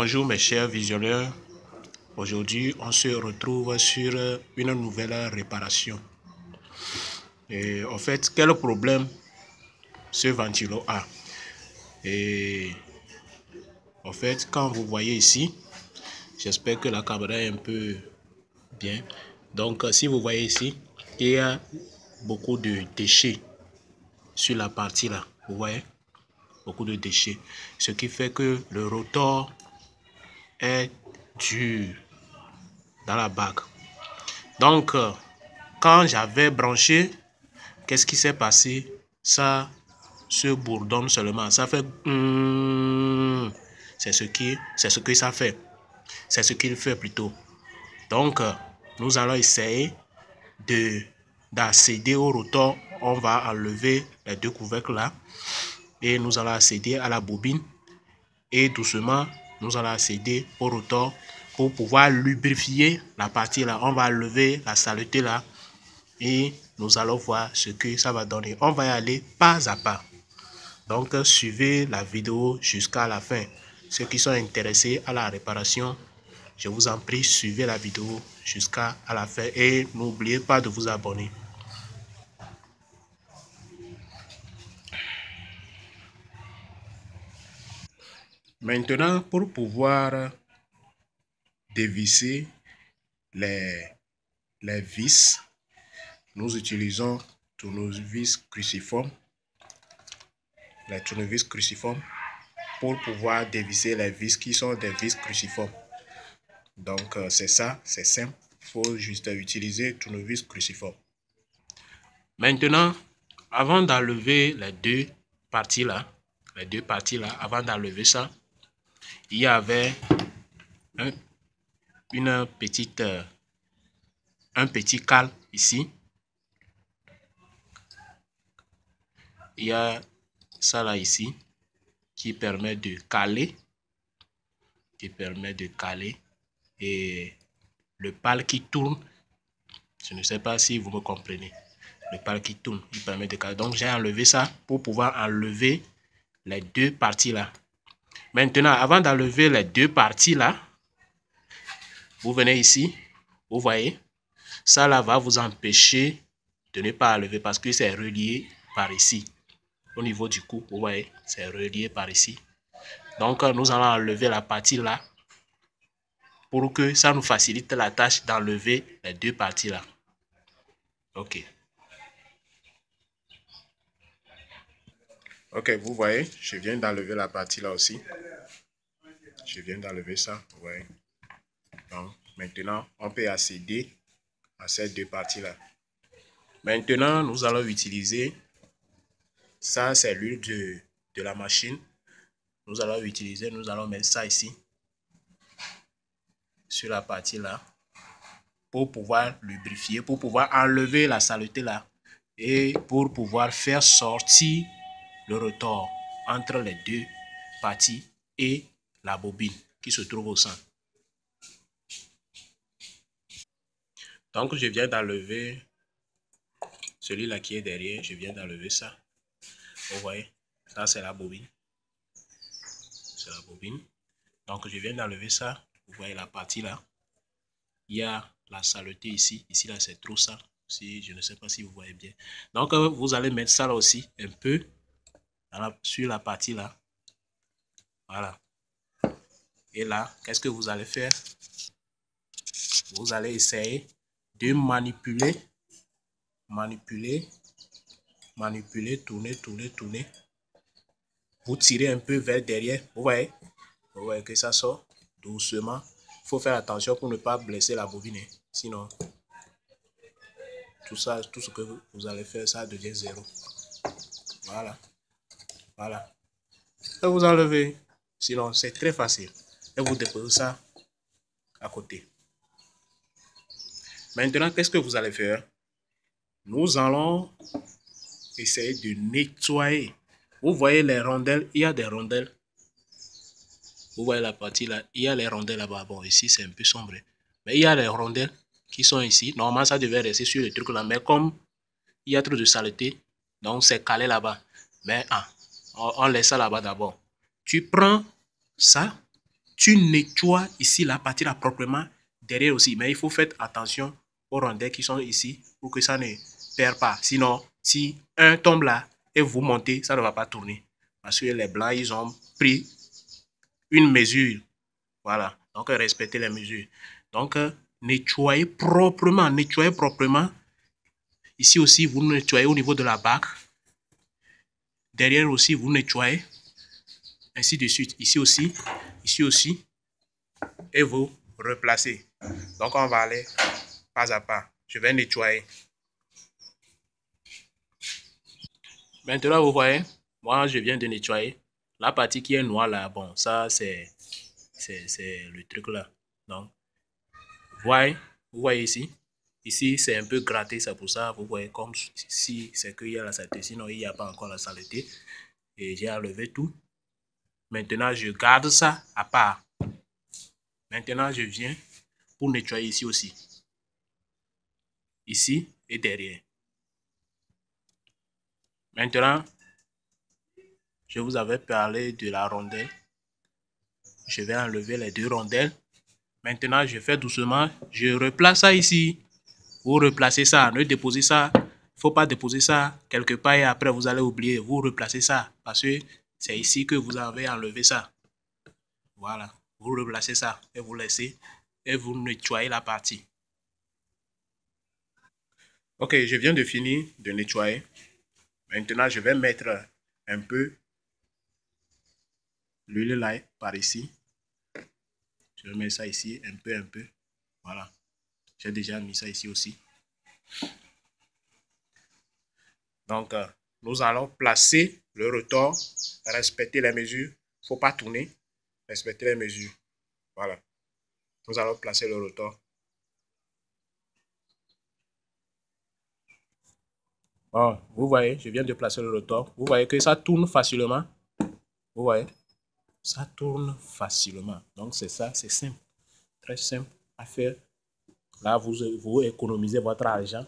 Bonjour mes chers visionneurs, aujourd'hui on se retrouve sur une nouvelle réparation. Et en fait, quel problème ce ventilo a? Et en fait, quand vous voyez ici, j'espère que la caméra est un peu bien. Donc si vous voyez ici, il y a beaucoup de déchets sur la partie là, vous voyez? Beaucoup de déchets, ce qui fait que le rotor est dur dans la bague. Donc quand j'avais branché, qu'est-ce qui s'est passé? Ça se bourdonne seulement, ça fait c'est ce que ça fait, c'est ce qu'il fait plutôt. Donc nous allons essayer d'accéder au rotor. On va enlever les deux couvercles là et nous allons accéder à la bobine et doucement nous allons accéder au rotor pour pouvoir lubrifier la partie là. On va enlever la saleté là et nous allons voir ce que ça va donner. On va y aller pas à pas. Donc suivez la vidéo jusqu'à la fin. Ceux qui sont intéressés à la réparation, je vous en prie, suivez la vidéo jusqu'à la fin et n'oubliez pas de vous abonner. Maintenant, pour pouvoir dévisser les vis, nous utilisons tournevis cruciforme, les tournevis cruciformes pour pouvoir dévisser les vis qui sont des vis cruciformes. Donc c'est ça, c'est simple, il faut juste utiliser tournevis cruciforme. Maintenant, avant d'enlever les deux parties là, avant d'enlever ça, il y avait un petit cal ici. Il y a ça là ici qui permet de caler, et le pal qui tourne. Je ne sais pas si vous me comprenez. Le pal qui tourne, il permet de caler. Donc j'ai enlevé ça pour pouvoir enlever les deux parties là. Maintenant, avant d'enlever les deux parties là, vous venez ici, vous voyez, ça là va vous empêcher de ne pas enlever parce que c'est relié par ici. Au niveau du cou, vous voyez, c'est relié par ici. Donc nous allons enlever la partie là pour que ça nous facilite la tâche d'enlever les deux parties là. Ok. Ok, vous voyez, je viens d'enlever la partie là aussi. Je viens d'enlever ça, vous voyez. Donc, maintenant, on peut accéder à ces deux parties là. Maintenant, nous allons utiliser, ça c'est l'huile de la machine. Nous allons mettre ça ici, sur la partie là, pour pouvoir lubrifier, pour pouvoir enlever la saleté là, et pour pouvoir faire sortir le rotor entre les deux parties et la bobine qui se trouve au centre. Donc je viens d'enlever celui-là qui est derrière, je viens d'enlever ça. Vous voyez, ça c'est la bobine. C'est la bobine. Donc je viens d'enlever ça. Vous voyez la partie là. Il y a la saleté ici. Ici là c'est trop sale. Si, je ne sais pas si vous voyez bien. Donc vous allez mettre ça là aussi un peu sur la partie là. Voilà. Et là, qu'est-ce que vous allez faire? Vous allez essayer de manipuler, tourner. Vous tirez un peu vers derrière. Vous voyez que ça sort doucement. Il faut faire attention pour ne pas blesser la bobine. Sinon, tout ce que vous allez faire, ça devient zéro. Voilà. Et vous enlevez. Sinon, c'est très facile. Et vous déposez ça à côté. Maintenant, qu'est-ce que vous allez faire? Nous allons essayer de nettoyer. Vous voyez les rondelles, il y a des rondelles. Vous voyez la partie là, il y a les rondelles là-bas. Bon, ici c'est un peu sombre. Mais il y a les rondelles qui sont ici. Normalement, ça devait rester sur le truc là. Mais comme il y a trop de saleté, donc c'est calé là-bas. Mais on laisse ça là-bas d'abord. Tu prends ça tu nettoies ici la partie là proprement, derrière aussi. Mais il faut faire attention aux rondelles qui sont ici pour que ça ne perd pas. Sinon, si un tombe là et vous montez, ça ne va pas tourner. Parce que les blancs, ils ont pris une mesure. Voilà. Donc, respectez les mesures. Donc, nettoyez proprement. Nettoyez proprement. Ici aussi, vous nettoyez au niveau de la bague. Derrière aussi, vous nettoyez. Ainsi de suite. Ici aussi. Ici aussi. Et vous replacez. Donc, on va aller pas à pas. Je vais nettoyer. Maintenant, vous voyez, moi, je viens de nettoyer. La partie qui est noire là, bon, ça, c'est le truc là. Donc, vous voyez ici. Ici, c'est un peu gratté, c'est pour ça, vous voyez, comme si c'est qu'il y a la saleté. Sinon, il n'y a pas encore la saleté. Et j'ai enlevé tout. Maintenant, je garde ça à part. Maintenant, je viens pour nettoyer ici aussi. Ici et derrière. Maintenant, je vous avais parlé de la rondelle. Je vais enlever les deux rondelles. Maintenant, je fais doucement. Je replace ça ici. Vous replacez ça. Ne déposez ça. Il ne faut pas déposer ça quelque part et après vous allez oublier. Vous replacez ça parce que c'est ici que vous avez enlevé ça. Voilà. Vous replacez ça et vous laissez et vous nettoyez la partie. Ok, je viens de finir de nettoyer. Maintenant, je vais mettre un peu l'huile là par ici. Je vais mettre ça ici, un peu. Voilà. J'ai déjà mis ça ici aussi. Donc, nous allons placer le retors, respecter les mesures. Il ne faut pas tourner, respecter les mesures. Voilà. Nous allons placer le retors. Bon, vous voyez, je viens de placer le retors. Vous voyez que ça tourne facilement. Vous voyez, ça tourne facilement. Donc, c'est ça, c'est simple. Très simple à faire. Là, vous économisez votre argent.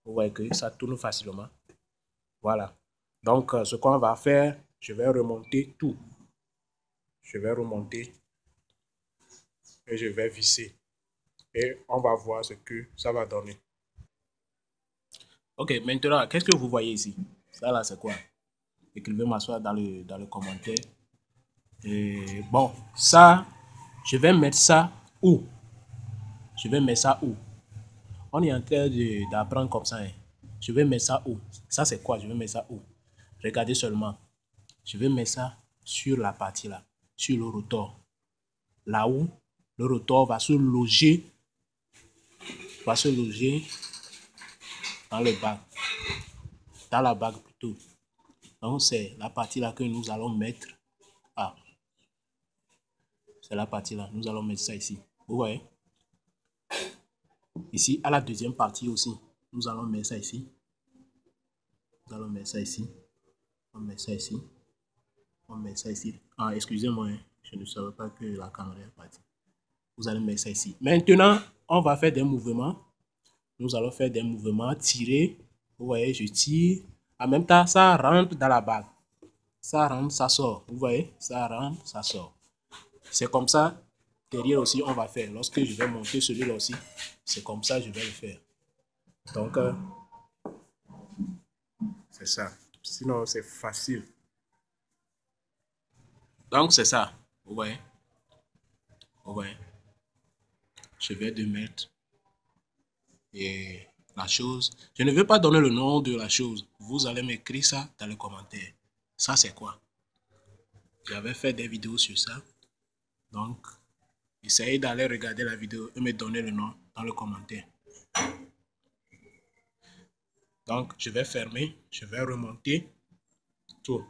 Vous voyez que ça tourne facilement. Voilà. Donc, ce qu'on va faire, je vais remonter tout. Je vais remonter et je vais visser. Et on va voir ce que ça va donner. Ok, maintenant, qu'est-ce que vous voyez ici? Ça là, c'est quoi? Écrivez-moi ça dans le commentaire. Et bon, ça, je vais mettre ça où? Je vais mettre ça où? On est en train d'apprendre comme ça. Hein. Je vais mettre ça où? Ça, c'est quoi? Je vais mettre ça où? Regardez seulement. Je vais mettre ça sur la partie là, sur le rotor. Là où le rotor va se loger dans le bac. Dans la bague plutôt. Donc, c'est la partie là que nous allons mettre. Ah, c'est la partie là. Nous allons mettre ça ici. Vous voyez? Ici, à la deuxième partie aussi, nous allons mettre ça ici. Nous allons mettre ça ici. On met ça ici. On met ça ici. Ah, excusez-moi, hein. Je ne savais pas que la caméra est partie. Vous allez mettre ça ici. Maintenant, on va faire des mouvements. Nous allons faire des mouvements, tirer. Vous voyez, je tire. En même temps, ça rentre dans la bague. Ça rentre, ça sort. Vous voyez, ça rentre, ça sort. C'est comme ça. Derrière aussi, on va faire. Lorsque je vais monter celui-là aussi, c'est comme ça que je vais le faire. Donc, c'est ça. Sinon, c'est facile. Donc, c'est ça. Vous voyez. Vous voyez. Je vais de mettre et la chose. Je ne veux pas donner le nom de la chose. Vous allez m'écrire ça dans les commentaires. Ça, c'est quoi? J'avais fait des vidéos sur ça. Donc, essayez d'aller regarder la vidéo et me donner le nom dans le commentaire. Donc, je vais fermer. Je vais remonter tout.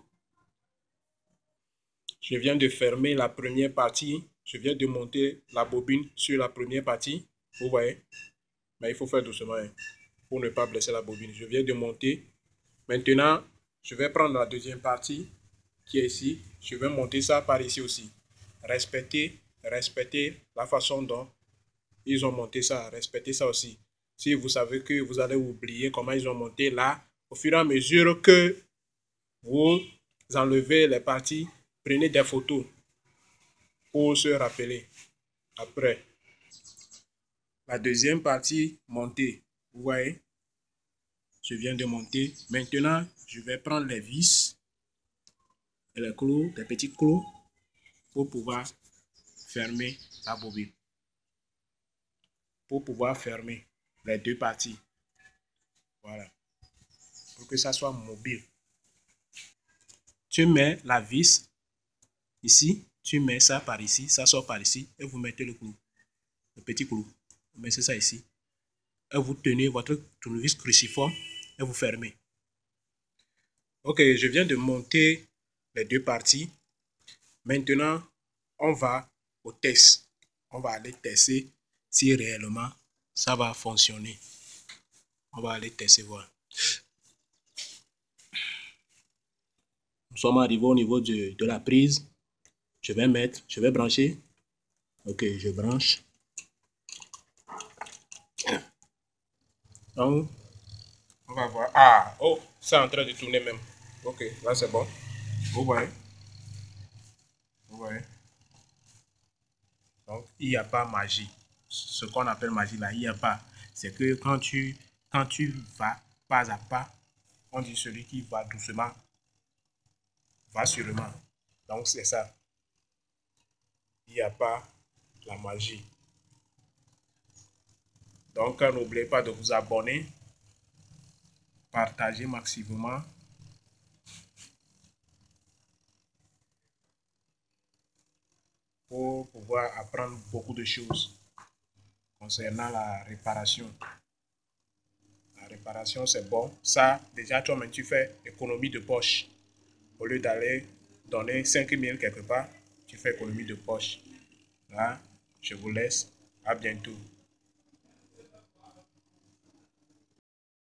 Je viens de fermer la première partie. Je viens de monter la bobine sur la première partie. Vous voyez? Mais il faut faire doucement hein, pour ne pas blesser la bobine. Je viens de monter. Maintenant, je vais prendre la deuxième partie qui est ici. Je vais monter ça par ici aussi. Respectez la façon dont ils ont monté ça. Respectez ça aussi. Si vous savez que vous allez oublier comment ils ont monté là, au fur et à mesure que vous enlevez les parties, prenez des photos. pour se rappeler. Après, la deuxième partie, monter. Vous voyez, je viens de monter. Maintenant, je vais prendre les vis et les clous, des petits clous, pour pouvoir fermer la bobine. Pour pouvoir fermer les deux parties. Voilà. Pour que ça soit mobile. Tu mets la vis ici, tu mets ça par ici, ça sort par ici, et vous mettez le clou, le petit clou. Vous mettez ça ici. Et vous tenez votre tournevis cruciforme et vous fermez. Ok, je viens de monter les deux parties. Maintenant, on va au test. On va aller tester si réellement ça va fonctionner. On va aller tester, voir. Nous sommes arrivés au niveau de la prise. Je vais brancher. Ok, je branche. Donc, on va voir. Ah, oh, c'est en train de tourner même. Ok, là c'est bon. Vous voyez? Vous voyez? Donc, il n'y a pas magie. Ce qu'on appelle magie là, il n'y a pas. C'est que quand tu vas pas à pas, on dit celui qui va doucement, va sûrement. Donc, c'est ça. Il n'y a pas la magie. Donc, n'oubliez pas de vous abonner, partager maximum. Pour pouvoir apprendre beaucoup de choses concernant la réparation. La réparation, c'est bon. Ça, déjà, toi-même, tu fais économie de poche. Au lieu d'aller donner 5 000 quelque part, tu fais économie de poche. Là, je vous laisse. À bientôt.